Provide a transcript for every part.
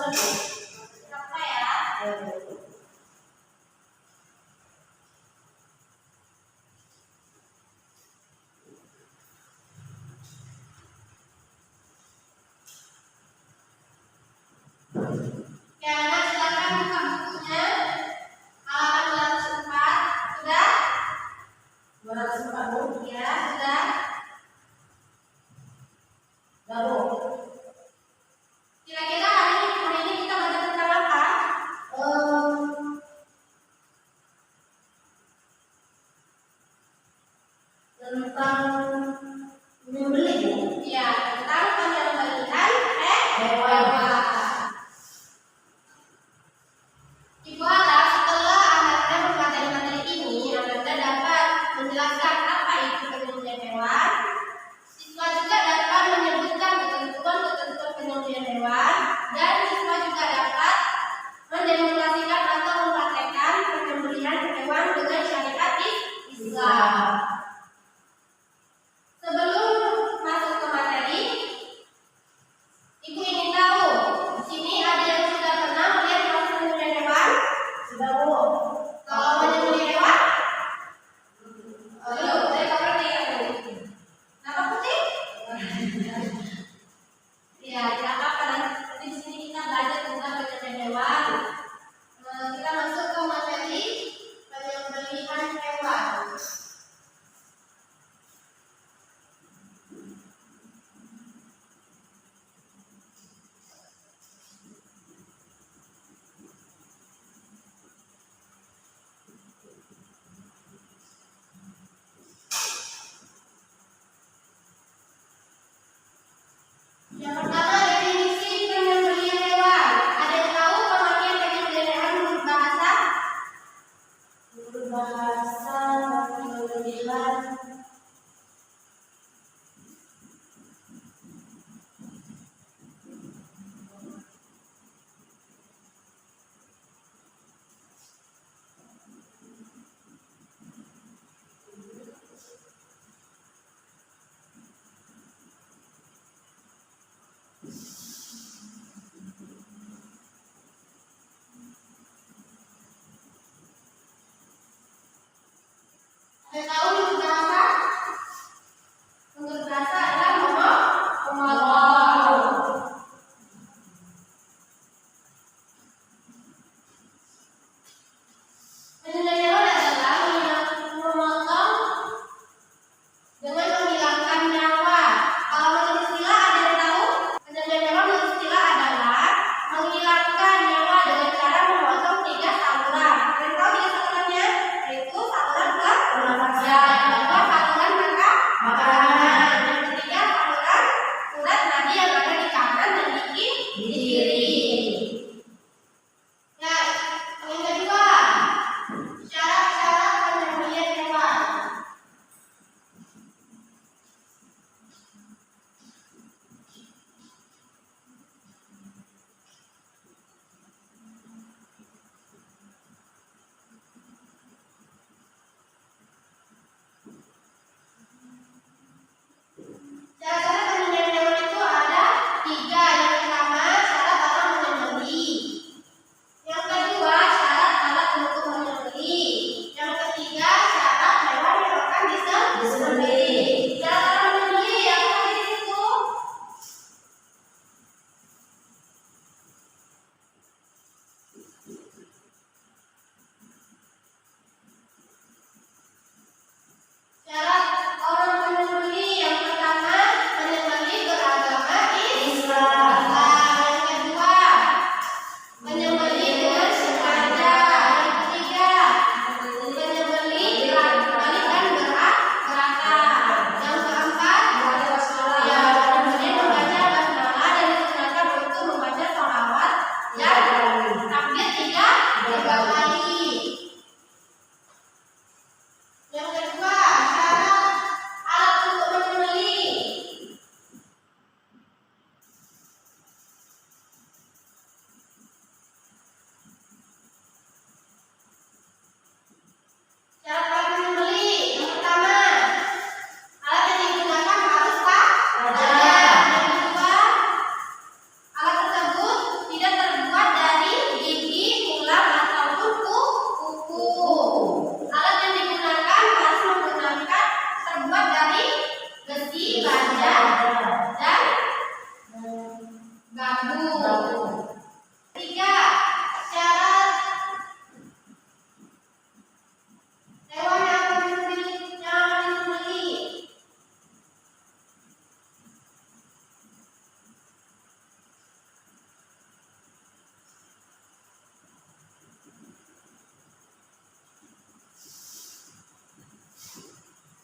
Apa ya? Ya, anak silakan buka bukunya. Halaman 204. Sudah? 204 Bu. Ya, sudah. Baru. Kira-kira hari ini kita belajar tentang apa? Tentang menyembelih Bu. Ya, tentang penyerbalikan hewan.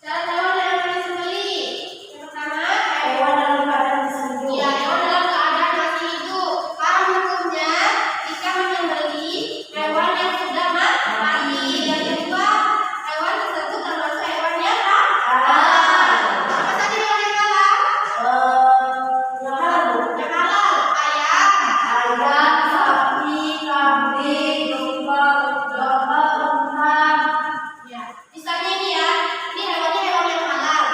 Cara hewan yang akan disembelih. Yang pertama, Hewan dalam keadaan masih hidup. ya, hewan dalam keadaan masih hidup. Haram hukumnya jika menyembelih hewan yang sudah mati. Yang kedua, hewan tersebut termasuk hewan yang halal. Apa saja hewan yang halal? Yang halal, Bu. Yang halal, ayam, Ayam, sapi, kambing, domba, unta. ya. Misalnya ini ya, ini hewannya hewan yang halal.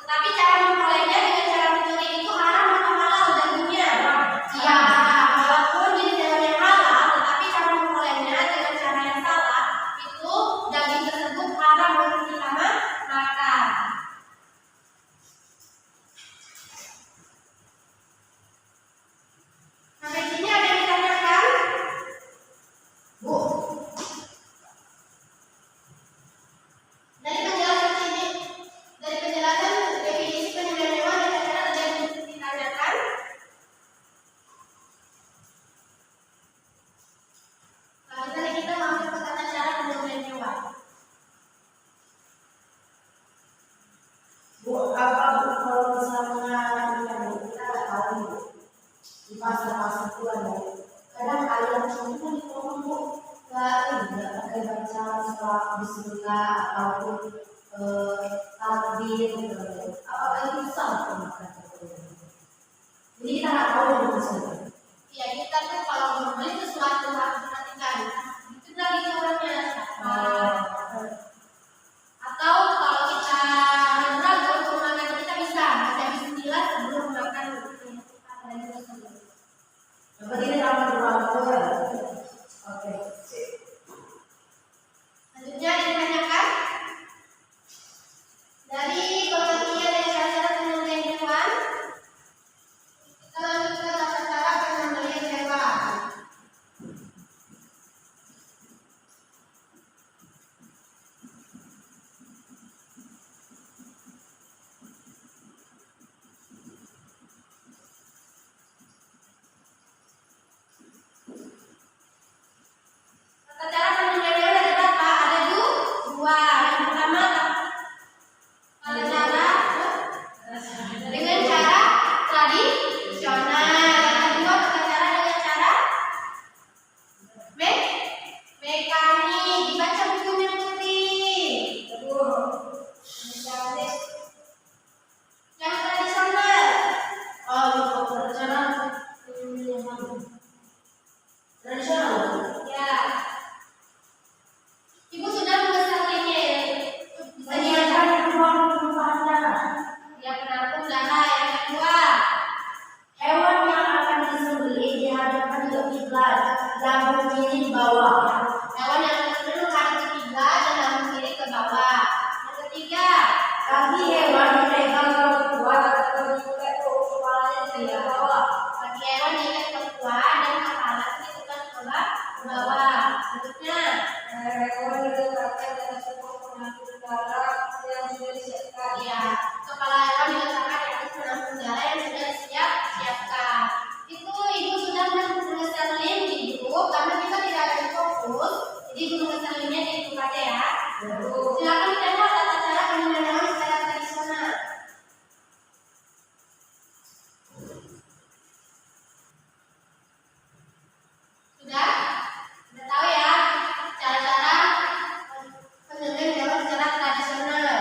Tetapi cara memperolehnya dengan cara mencuri itu haram atau halal dagingnya? Ya, walaupun jenis hewan yang halal, tetapi cara memperolehnya dengan cara yang salah, itu daging tersebut haram untuk kita makan. Sampai sini ada yang ditanyakan? Bu, Dari penjelasan sini, dari penjelasan definisi penyembelihan hewan kira-kira ada yang ditanyakan? Selanjutnya kita masuk ke tata cara penyembelihan hewan. Bu, apa Bu kalau misalnya kita tahu Bu, di pasar-pasar itu ada kadang ayam itu dipotong Bu, nggak pakai baca surat Bismillah ataupun takbir gitu. Apakah itu sah untuk makan? Jadi kita nggak tahu Bu misalnya. Ya, kita tuh kalau membeli sesuatu harus perhatikan. Itu lagi orangnya siapa. Atau kalau kita ragu untuk makan, kita bisa baca bismillah sebelum makan makanan tersebut. Yang penting kita berdoa ya. Oke. Selanjutnya ditanyakan dari pengertian dari cara penyembelihan hewan. Kita lanjut ke tata cara penyembelihan hewan. Tata cara penyembelihan hewan ada berapa? Ada dua. Yang pertama, tata cara dengan cara tradisional. Yang kedua, tata cara dengan cara mekanik. Dibaca bukunya putih. Yang tradisional. Oh, itu tradisional. Tradisional. Ya. Ibu sudah membesar linknya ya. Bisa Menyiapkan ruang penumpang darah. dia penampung darah. Yang kedua, Hewan yang akan disembelih dihadapkan ke kiblat, lambung kiri di bawah. hewan yang cenderung hadap ke kiblat dan lambung kiri ke bawah. Yang ketiga, Kaki hewan dipegang ke kuat atau diikat ke kepalanya ke bawah. kaki hewan diikat ke kuat dan kepala ditekan ke bawah. Selanjutnya, Hewan diletakkan dalam sebuah penampung darah yang sudah disiapkan. ya, kepala hewan diletakkan di atas penampung darah yang sudah siapkan. Itu ibu sudah menuliskan link di grup karena kita tidak ada di fokus, jadi ibu menuliskan linknya di grup aja ya. Silakan ditembak tata cara penyembelihan hewan secara tradisional. Sudah? Sudah tahu ya cara-cara penyembelihan hewan secara tradisional.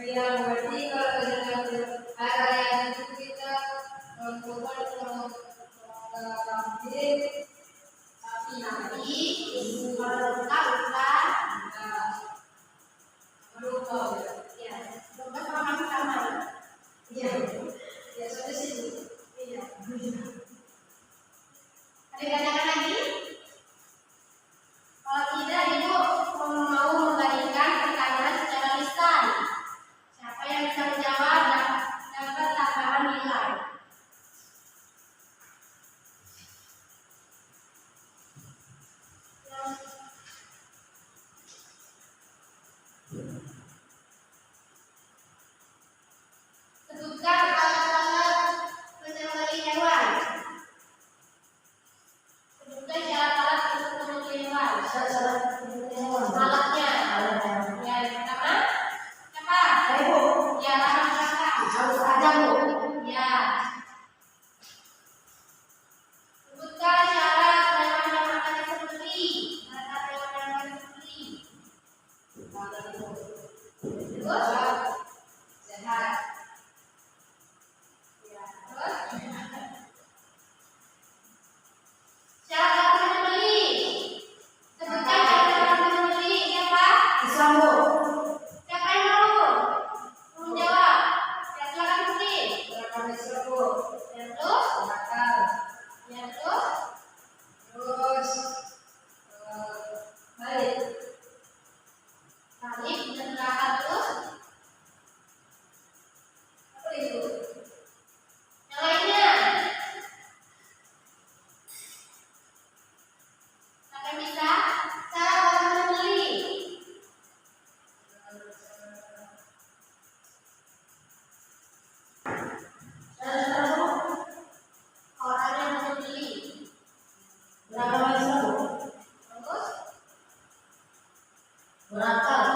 yang berarti kalau dengan area itu kita mencoba mengambil sapi nanti kalau kita bukan melupa ya bukan sama ya ya sampai sini iya ada gandakan lagi kalau tidak ibu mau membandingkan pertanyaan secara lisan siapa yang bisa menjawab dapat tambahan nilai. Sebutkan alat-alat menyembelih hewan. Sebutkan syarat-syarat untuk menyembelih hewan. Syarat-syarat menyembelih hewan. Alatnya. Alatnya. Ya, yang pertama siapa? Ibu. Ya, langsung belakang. Harus ada, Bu. Ya. Sebutkan syarat hewan yang akan disembelih. Syarat hewan yang akan disembelih. Terus? sehat Ya, terus? Syarat menyembelih. Sebutkan syarat menyembelih. Siapa? Islam, Bu. Siapa yang mau? Belum jawab. Ya, silakan Putri. gerakan disebut Ya, terus? akal Ya, terus? terus balik Balik dan belakang terus. apa itu Yang lainnya. Siapa yang bisa? Cara orang menyembelih. Syarat-syarat, Bu. Orang yang menyembelih. Beragama Islam, Bu. Terus? Berakal.